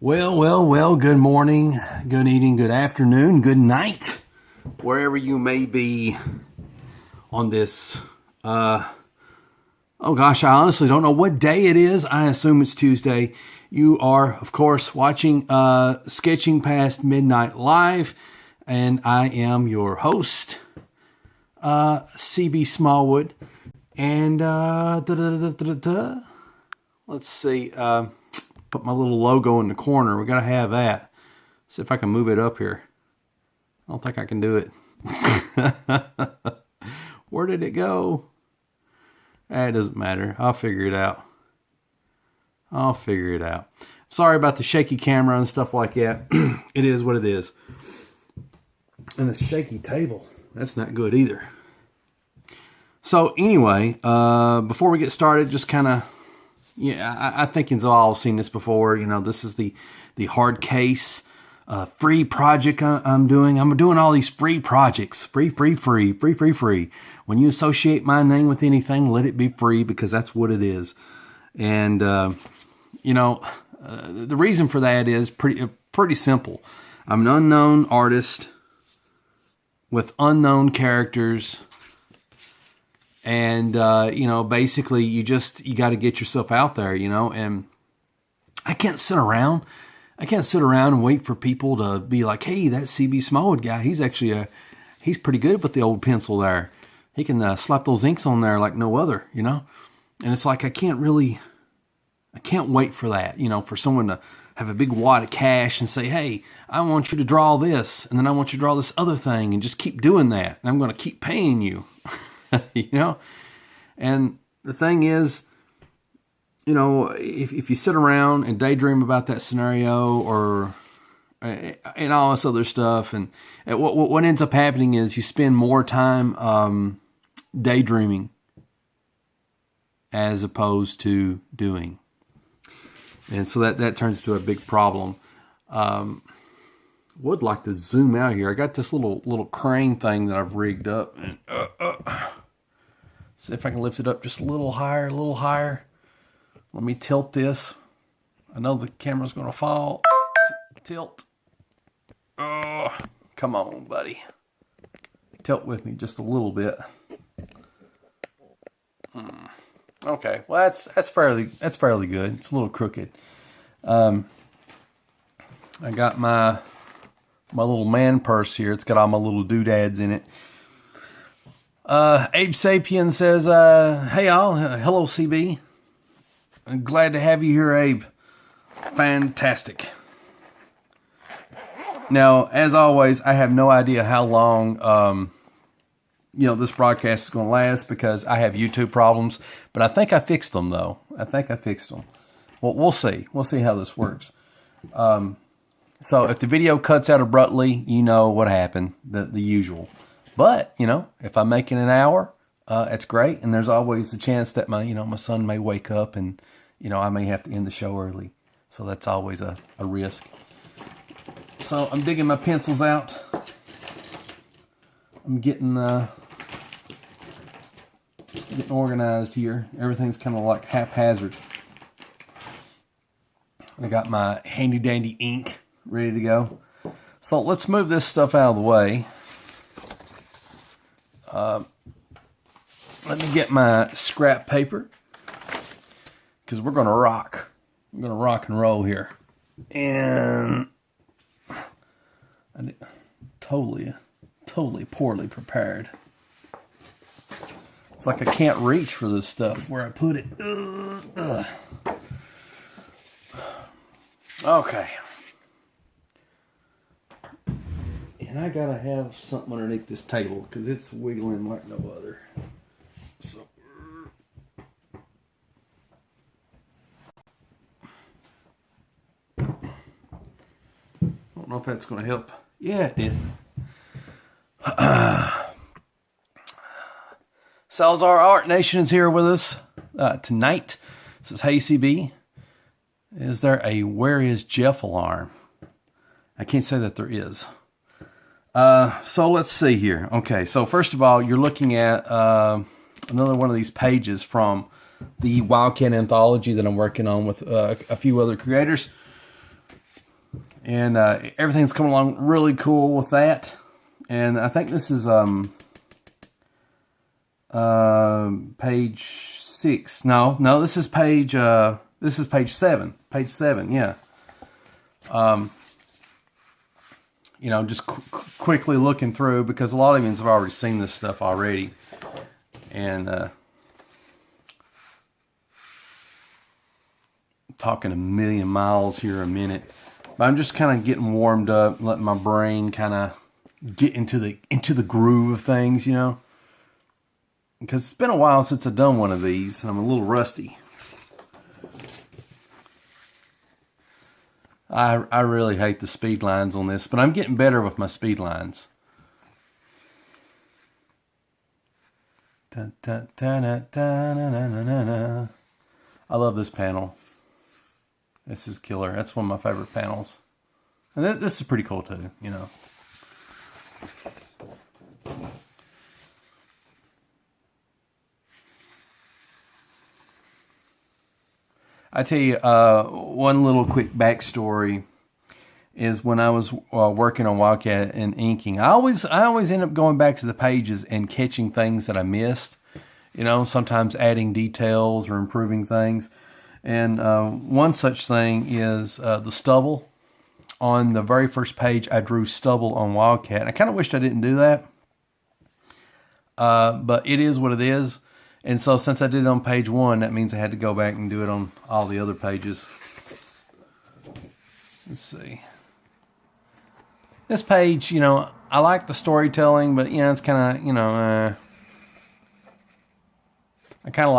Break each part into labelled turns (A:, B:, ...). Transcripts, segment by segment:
A: Well, good morning, good evening, good afternoon, good night, wherever you may be on this. Oh gosh, I honestly don't know what day it is. I assume it's Tuesday. You are, of course, watching Sketching Past Midnight Live, and I am your host, CB Smallwood. And let's see. Put my little logo in the corner. We gotta have that. See if I can move it up here. I don't think I can do it. Where did it go? It doesn't matter. I'll figure it out. Sorry about the shaky camera and stuff like that. It is what it is. And the shaky table. That's not good either. So anyway, before we get started, just kind of, I think you've all seen this before. You know, this is the hard case free project I'm doing. I'm doing all these free projects. Free. When you associate my name with anything, let it be free, because that's what it is. And, the reason for that is pretty simple. I'm an unknown artist with unknown characters. And, basically you got to get yourself out there, and I can't sit around and wait for people to be like, hey, that CB Smallwood guy, he's pretty good with the old pencil there. He can slap those inks on there like no other, and it's like, I can't wait for that, for someone to have a big wad of cash and say, hey, I want you to draw this, and then I want you to draw this other thing, and just keep doing that. And I'm going to keep paying you. And the thing is, if you sit around and daydream about that scenario or and all this other stuff, and what ends up happening is you spend more time daydreaming as opposed to doing, and so that turns into a big problem. Would like to zoom out here. I got this little crane thing that I've rigged up, and see if I can lift it up just a little higher. Let me tilt this. I know the camera's going to fall. Tilt. Oh, come on, buddy. Tilt with me just a little bit. Okay, well that's fairly good. It's a little crooked. I got my little man purse here. It's got all my little doodads in it. Abe Sapien says, hey all, hello CB. I'm glad to have you here, Abe. Fantastic. Now, as always, I have no idea how long, this broadcast is going to last, because I have YouTube problems, but I think I fixed them though. Well, we'll see. We'll see how this works. So if the video cuts out abruptly, you know what happened, the usual. But, if I make it an hour, it's great. And there's always the chance that my son may wake up and, I may have to end the show early. So that's always a risk. So I'm digging my pencils out. I'm getting organized here. Everything's kind of like haphazard. I got my handy dandy ink ready to go. So let's move this stuff out of the way. Let me get my scrap paper, because we're going to rock. We're going to rock and roll here. And I totally poorly prepared. It's like I can't reach for this stuff where I put it. Okay. And I gotta have something underneath this table, because it's wiggling like no other. So, I don't know if that's going to help. Yeah, it did. Salazar Art Nation is here with us tonight. It says, hey CB, is there a Where is Jeff alarm? I can't say that there is. So let's see here. Okay, so first of all, you're looking at another one of these pages from the Wildcat anthology that I'm working on with a few other creators. And everything's coming along really cool with that. And I think this is page 6. No, this is page 7. Page 7, yeah. You know, just quickly looking through, because a lot of you have already seen this stuff already. And talking a million miles here a minute. But I'm just kind of getting warmed up, letting my brain kind of get into the groove of things, you know. Because it's been a while since I've done one of these, and I'm a little rusty. I really hate the speed lines on this, but I'm getting better with my speed lines. I love this panel. This is killer. That's one of my favorite panels. And this is pretty cool too, you know. I tell you, one little quick backstory is when I was working on Wildcat and inking, I always end up going back to the pages and catching things that I missed. You know, sometimes adding details or improving things. And one such thing is the stubble. On the very first page, I drew stubble on Wildcat. I kind of wished I didn't do that. But it is what it is. And so since I did it on page 1, that means I had to go back and do it on all the other pages. Let's see. This page, you know, I like the storytelling, but, you know, it's kind of, you know, I kind of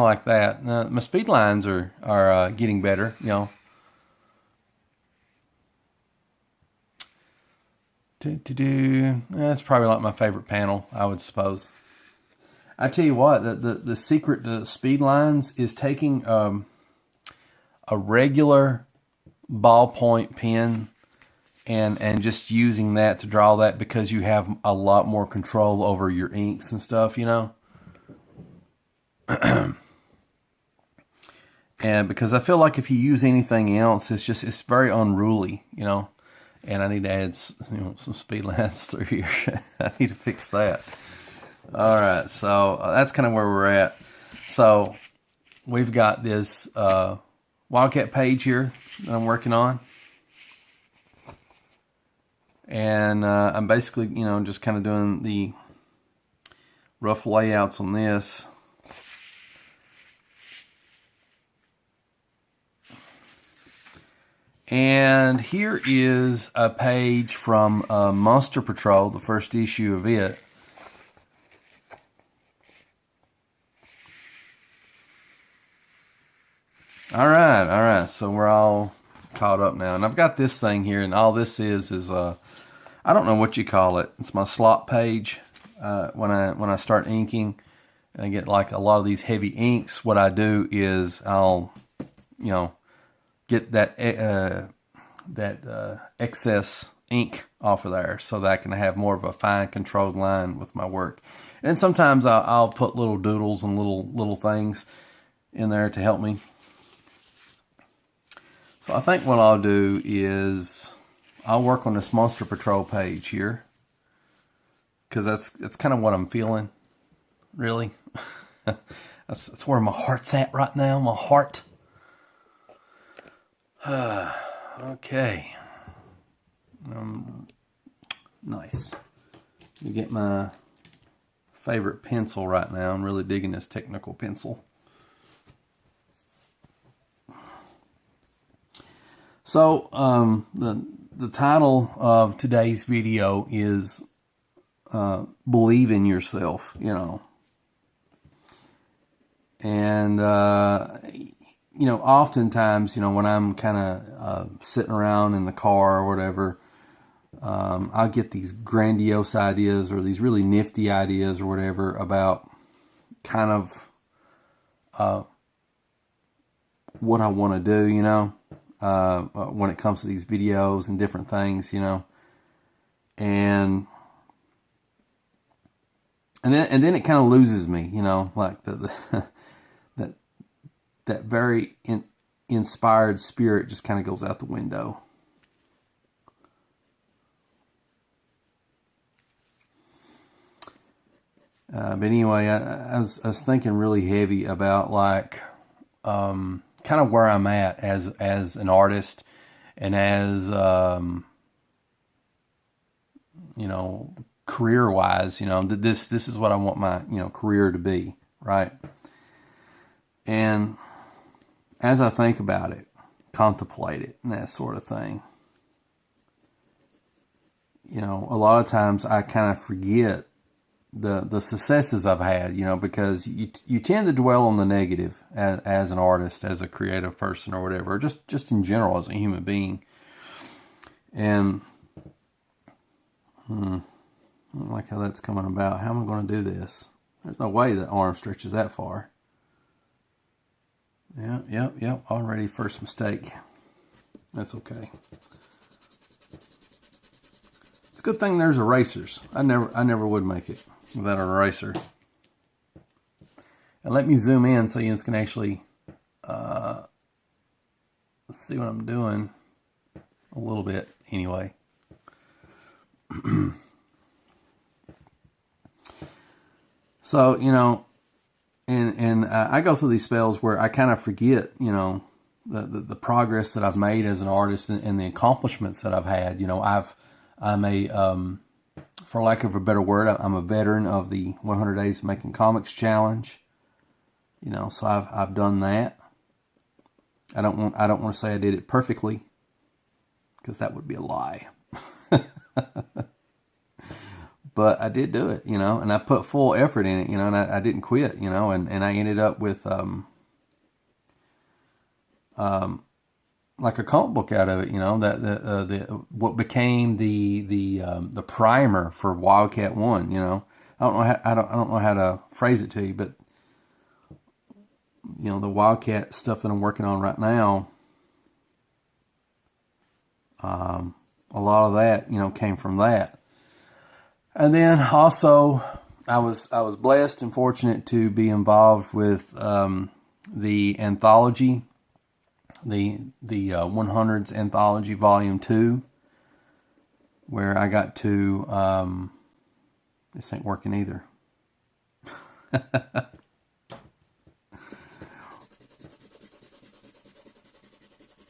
A: like that. My speed lines are getting better, you know. That's probably like my favorite panel, I would suppose. I tell you what, the secret to speed lines is taking a regular ballpoint pen and just using that to draw that, because you have a lot more control over your inks and stuff, you know. And because I feel like if you use anything else, it's very unruly, you know. And I need to add, you know, some speed lines through here. I need to fix that. All right, so that's kind of where we're at. So we've got this Wildcat page here that I'm working on. And I'm basically, you know, just kind of doing the rough layouts on this. And here is a page from Monster Patrol, the first issue of it. All right. So we're all caught up now, and I've got this thing here, and all this is I don't know what you call it. It's my slot page. When I start inking, and I get like a lot of these heavy inks, what I do is I'll, you know, get that excess ink off of there, so that I can have more of a fine, controlled line with my work. And then sometimes I'll put little doodles and little things in there to help me. So I think what I'll do is I'll work on this Monster Patrol page here, because that's kind of what I'm feeling, really. that's where my heart's at right now. My heart. Okay. Nice. Let me get my favorite pencil right now. I'm really digging this Technical pencil. So, the title of today's video is Believe in Yourself, you know. And, you know, oftentimes, you know, when I'm kind of sitting around in the car or whatever, I'll get these grandiose ideas or these really nifty ideas or whatever about kind of what I want to do, you know. When it comes to these videos and different things, you know, and then it kind of loses me, you know, like that very inspired spirit just kind of goes out the window. But anyway, I was thinking really heavy about like kind of where I'm at as an artist and as you know, career wise. You know, this is what I want my, you know, career to be, right? And as I think about it, contemplate it, and that sort of thing, you know, a lot of times I kind of forget the successes I've had, you know, because you tend to dwell on the negative as an artist, as a creative person or whatever, or just in general as a human being. And I don't like how that's coming about. How am I going to do this? There's no way that arm stretches that far. Yep. Already first mistake. That's okay. It's a good thing there's erasers. I never would make it without an eraser. And let me zoom in so you can actually see what I'm doing a little bit anyway. So, you know, and I go through these spells where I kind of forget, you know, the progress that I've made as an artist and the accomplishments that I've had. You know, I'm a for lack of a better word, I'm a veteran of the 100 Days of Making Comics Challenge. You know, so I've done that. I don't want to say I did it perfectly, because that would be a lie. But I did do it, you know, and I put full effort in it, you know, and I didn't quit, you know, and I ended up with like a comic book out of it, you know, that the what became the primer for Wildcat 1, you know. I don't know how to phrase it to you, but you know, the Wildcat stuff that I'm working on right now, a lot of that, you know, came from that. And then also, I was blessed and fortunate to be involved with the anthology, the 100s Anthology Volume 2, where I got to, this ain't working either.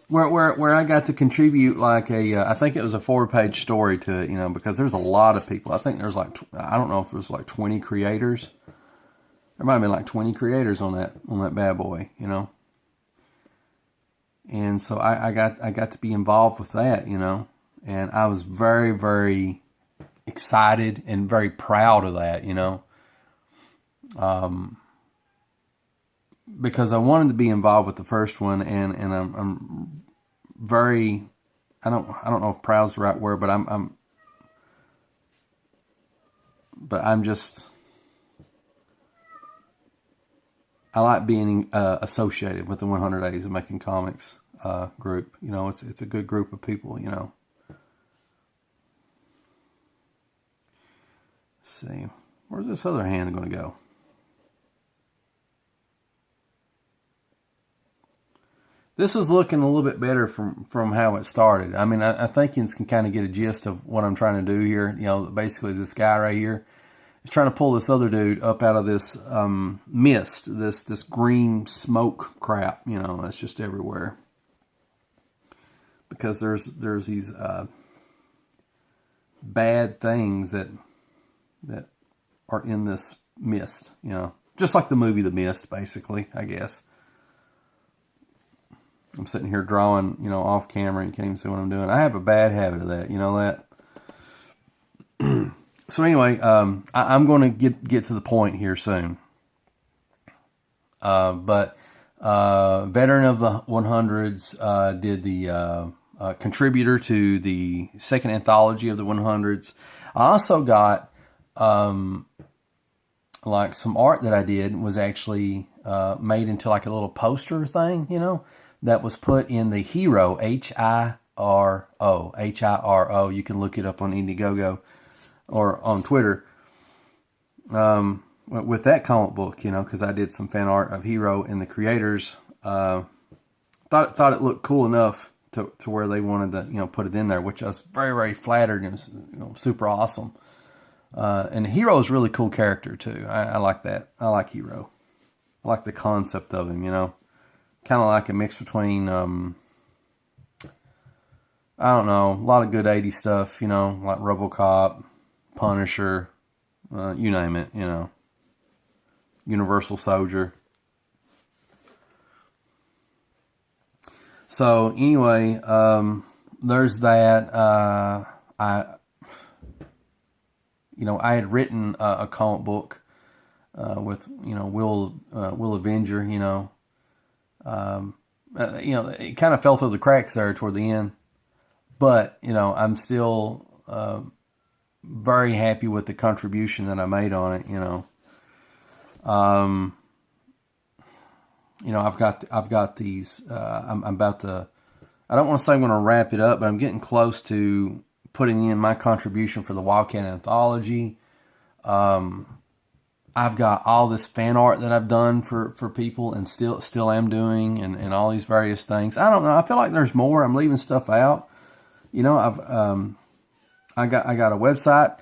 A: Where I got to contribute like I think it was a 4-page story to it, you know, because there's a lot of people. I think there's like, I don't know if it was like 20 creators. There might have been like 20 creators on that bad boy, you know. And so I got to be involved with that, you know, and I was very, very excited and very proud of that, you know. Because I wanted to be involved with the first one, and I'm very, I don't know if proud's the right word, but I'm just, I like being associated with the 100 Days of Making Comics group. You know, it's a good group of people, you know. Let's see, where's this other hand going to go? This is looking a little bit better from how it started. I mean, I think you can kind of get a gist of what I'm trying to do here. You know, basically this guy right here is trying to pull this other dude up out of this mist, this green smoke crap, you know, that's just everywhere. Because there's these bad things that are in this mist, you know. Just like the movie The Mist, basically, I guess. I'm sitting here drawing, you know, off camera, and you can't even see what I'm doing. I have a bad habit of that, you know that. So anyway, I'm going to get to the point here soon. But veteran of the 100s, did the contributor to the second anthology of the 100s. I also got like some art that I did was actually made into like a little poster thing, you know, that was put in the Hiro, Hiro. You can look it up on Indiegogo or on Twitter. With that comic book, you know, because I did some fan art of Hiro and the creators. Thought it looked cool enough to where they wanted to, you know, put it in there, which I was very, very flattered, and it was, you know, super awesome. And Hero is a really cool character too. I like that. I like Hero. I like the concept of him, kind of like a mix between, I don't know, a lot of good 80s stuff, like RoboCop, Punisher, you name it, Universal Soldier. So anyway, there's that. I had written a comic book with Will Avenger. It kind of fell through the cracks there toward the end, but I'm still very happy with the contribution that I made on it. I've got these. I'm about to. I don't want to say I'm going to wrap it up, but I'm getting close to putting in my contribution for the Wildcat Anthology. I've got all this fan art that I've done for people, and still am doing, and all these various things. I don't know. I feel like there's more. I'm leaving stuff out. I got a website.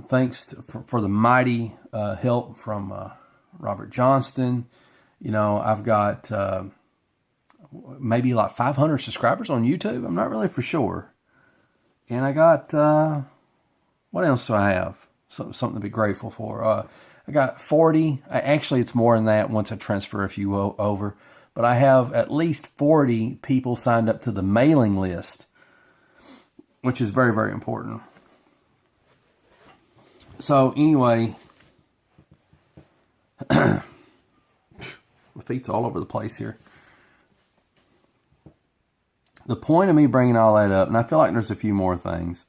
A: Thanks for the mighty help from Robert Johnston. I've got maybe like 500 subscribers on YouTube. I'm not really for sure. And I got, what else do I have? Something to be grateful for. I got 40. Actually, it's more than that once I transfer a few over. But I have at least 40 people signed up to the mailing list, which is very, very important. So anyway, my feet's all over the place here. The point of me bringing all that up, and I feel like there's a few more things,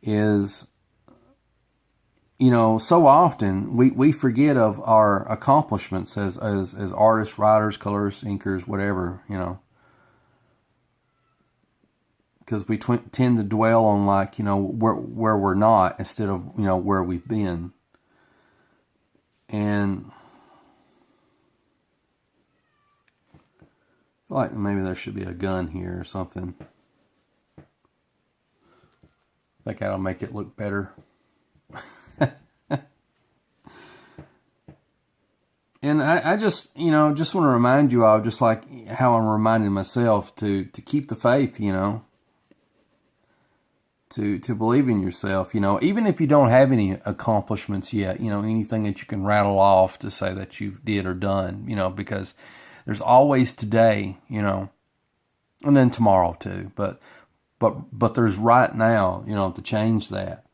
A: is, so often we forget of our accomplishments as artists, writers, colorists, inkers, whatever, because we tend to dwell on where we're not instead of where we've been. And I feel like maybe there should be a gun here or something. I think that'll make it look better. And I just want to remind you all, just like how I'm reminding myself to keep the faith, to believe in yourself, even if you don't have any accomplishments yet, anything that you can rattle off to say that you did or done, because there's always today, and then tomorrow too, but there's right now, to change that.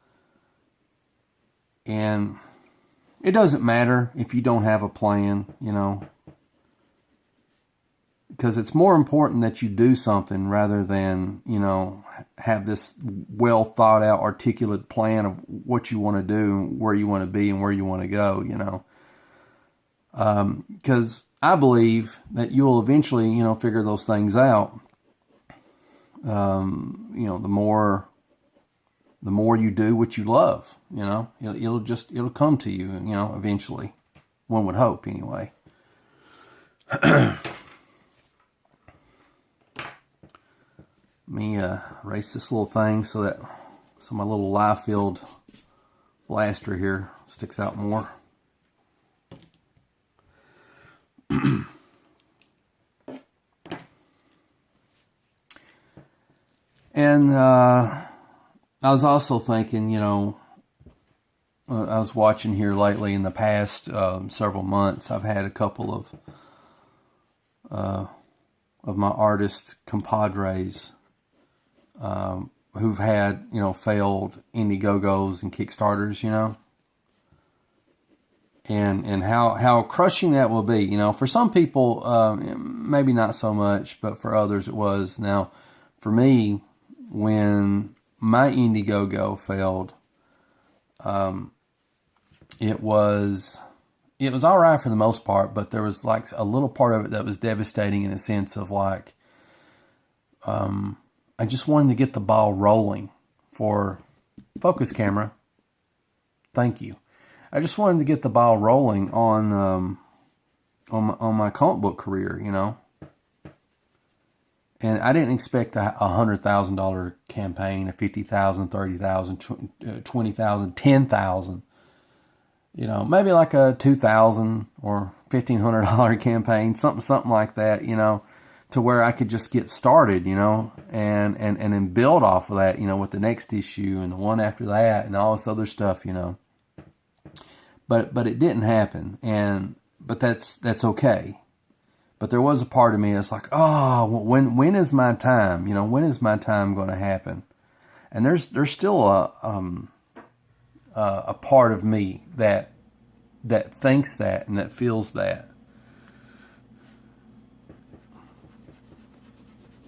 A: And it doesn't matter if you don't have a plan, because it's more important that you do something rather than, have this well thought out, articulate plan of what you want to do, where you want to be, and where you want to go, because I believe that you will eventually, figure those things out. The more you do what you love, it'll come to you, eventually. One would hope, anyway. Let me erase this little thing so my little live-filled blaster here sticks out more. And I was also thinking, I was watching here lately in the past several months. I've had a couple of my artist compadres who've had, failed Indiegogos and Kickstarters, and how crushing that will be. For some people, maybe not so much, but for others it was. Now, for me, when my Indiegogo failed, it was all right for the most part, but there was like a little part of it that was devastating in a sense of like, I just wanted to get the ball rolling for focus camera. Thank you. I just wanted to get the ball rolling on my comic book career, And I didn't expect a $100,000 campaign, a 50,000, 30,000, 20,000, 10,000. You know, maybe like a 2,000 or $1,500 campaign, something like that. You know, to where I could just get started. You know, and then build off of that. You know, with the next issue and the one after that and all this other stuff. You know, but it didn't happen, but that's okay. But there was a part of me that's like, oh, when is my time? You know, when is my time going to happen? And there's still a part of me that thinks that and that feels that.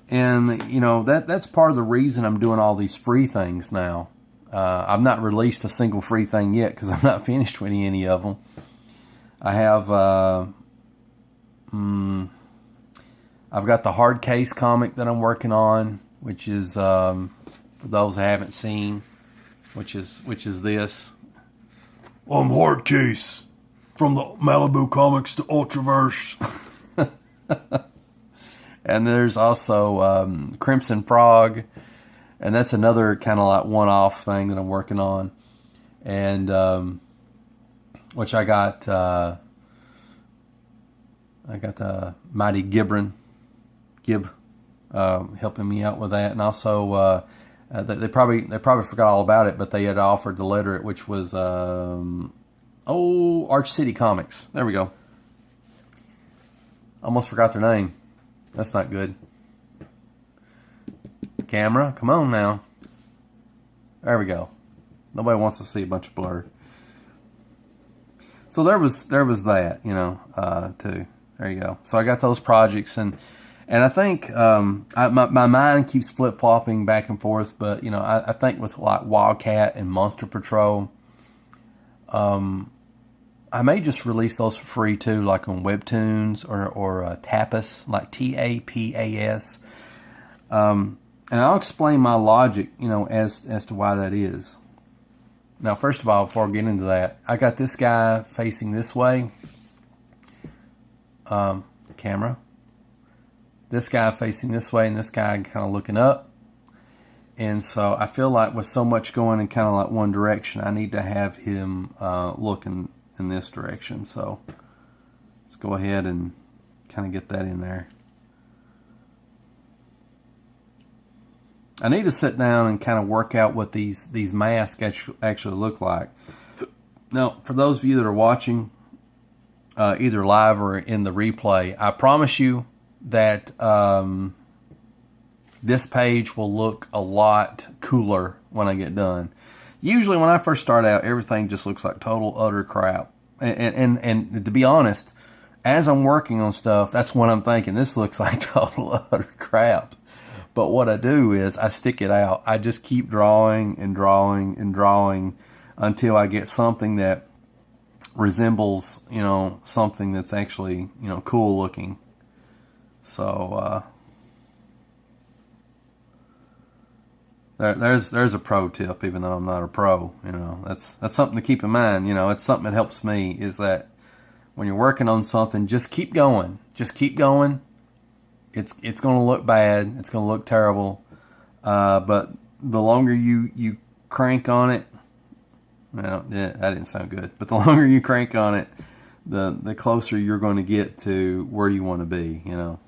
A: And you know that's part of the reason I'm doing all these free things now. I've not released a single free thing yet because I'm not finished with any of them. I have. I've got the hard case comic that I'm working on, which is for those who haven't seen, which is this. I'm hard case from the Malibu Comics to Ultraverse. And there's also Crimson Frog, and that's another kind of like one-off thing that I'm working on, and which I got Mighty Gib helping me out with that, and also they probably forgot all about it, but they had offered to letter it, which was Arch City Comics. There we go. Almost forgot their name. That's not good. Camera, come on now. There we go. Nobody wants to see a bunch of blur. So there was that, you know, too. There you go. So I got those projects, and I think my mind keeps flip-flopping back and forth, but, you know, I think with like Wildcat and Monster Patrol, I may just release those for free too, like on Webtoons or Tapas, like TAPAS. And I'll explain my logic, you know, as to why that is. Now, first of all, before I get into that, I got this guy facing this way. Camera. This guy facing this way, and this guy kind of looking up. And so I feel like with so much going in kind of like one direction, I need to have him looking in this direction. So let's go ahead and kind of get that in there. I need to sit down and kind of work out what these masks actually look like. Now, for those of you that are watching, either live or in the replay, I promise you that this page will look a lot cooler when I get done. Usually when I first start out, everything just looks like total utter crap. And to be honest, as I'm working on stuff, that's what I'm thinking. This looks like total utter crap. But what I do is I stick it out. I just keep drawing and drawing and drawing until I get something that resembles, you know, something that's actually, you know, cool looking. So there's a pro tip, even though I'm not a pro. You know, that's something to keep in mind. You know, it's something that helps me, is that when you're working on something, just keep going. Just keep going. It's going to look bad. It's going to look terrible. But the longer you crank on it, well, yeah, that didn't sound good. But the longer you crank on it, the closer you're going to get to where you want to be, you know.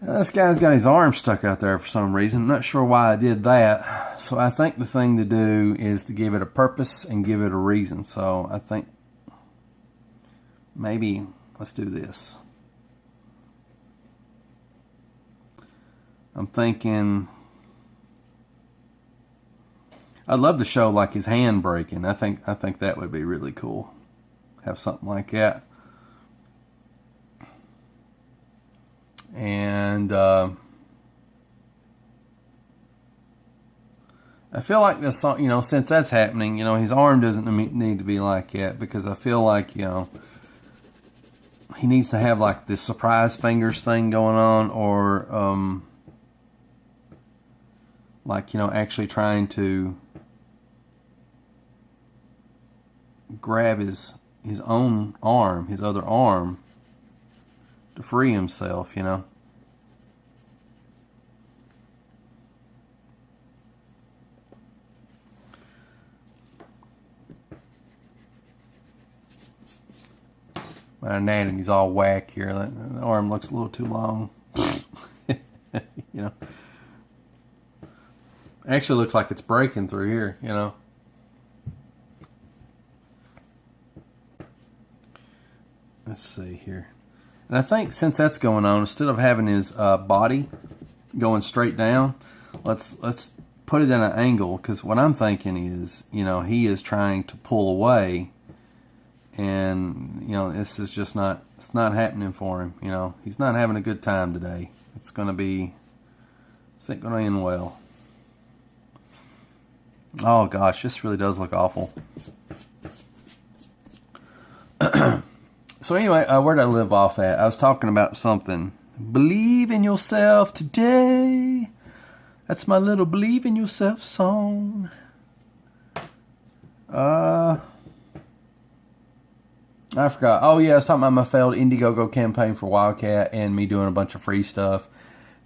A: Now, this guy's got his arm stuck out there for some reason. I'm not sure why I did that. So I think the thing to do is to give it a purpose and give it a reason. So I think maybe let's do this. I'm thinking I'd love to show like his hand breaking. I think that would be really cool. Have something like that. And I feel like this, you know, since that's happening, you know, his arm doesn't need to be like that, because I feel like, you know, he needs to have like this surprise fingers thing going on, or like, you know, actually trying to grab his own arm, his other arm, to free himself, you know. My anatomy's all whack here. The arm looks a little too long. You know. Actually looks like it's breaking through here, you know. Let's see here. And I think since that's going on, instead of having his body going straight down, let's put it at an angle, because what I'm thinking is, you know, he is trying to pull away, and, you know, this is just not, it's not happening for him, you know. He's not having a good time today. It's going to be, this ain't going to end well. Oh gosh, this really does look awful. So anyway, where did I live off at? I was talking about something. Believe in yourself today. That's my little believe in yourself song. I forgot. Oh yeah, I was talking about my failed Indiegogo campaign for Wildcat and me doing a bunch of free stuff.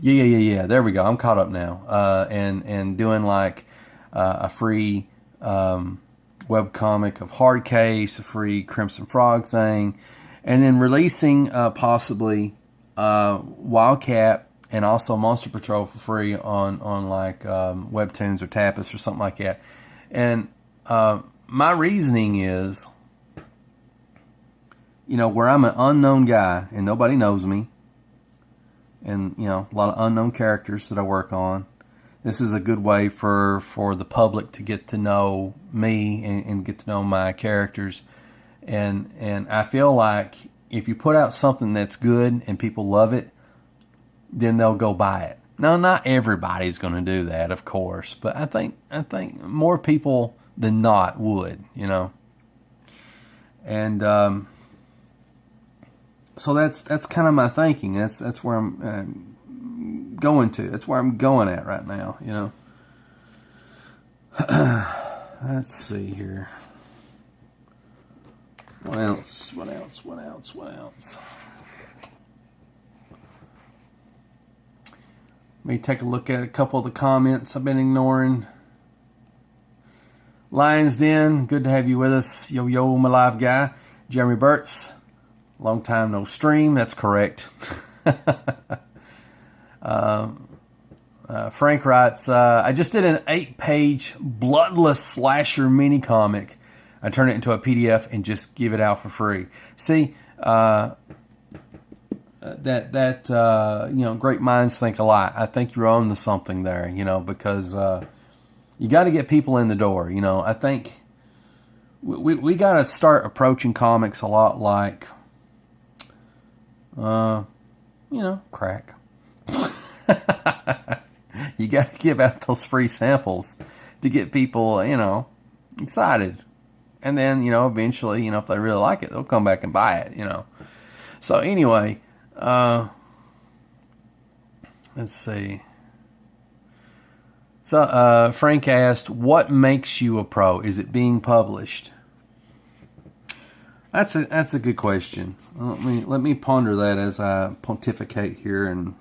A: Yeah. There we go. I'm caught up now. And doing like a free webcomic of Hardcase, a free Crimson Frog thing, and then releasing possibly Wildcat and also Monster Patrol for free on like Webtoons or Tapas or something like that. And my reasoning is, you know, where I'm an unknown guy and nobody knows me, and, you know, a lot of unknown characters that I work on, this is a good way for the public to get to know me and get to know my characters. And I feel like if you put out something that's good and people love it, then they'll go buy it. Now, not everybody's going to do that, of course, but I think more people than not would, you know. And so that's kind of my thinking. That's where I'm going to. That's where I'm going at right now, you know. Let's see here. What else? Let me take a look at a couple of the comments I've been ignoring. Lions Den, good to have you with us. Yo, my live guy. Jeremy Burtz, long time no stream. That's correct. Frank writes, I just did an 8-page bloodless slasher mini comic. I turn it into a PDF and just give it out for free. See, you know, great minds think alike. I think you're on to something there, you know, because you got to get people in the door. You know, I think we got to start approaching comics a lot like, you know, crack. You got to give out those free samples to get people, you know, excited. And then, you know, eventually, you know, if they really like it, they'll come back and buy it, you know. So anyway, let's see. So Frank asked, what makes you a pro? Is it being published? That's a good question. Let me ponder that as I pontificate here and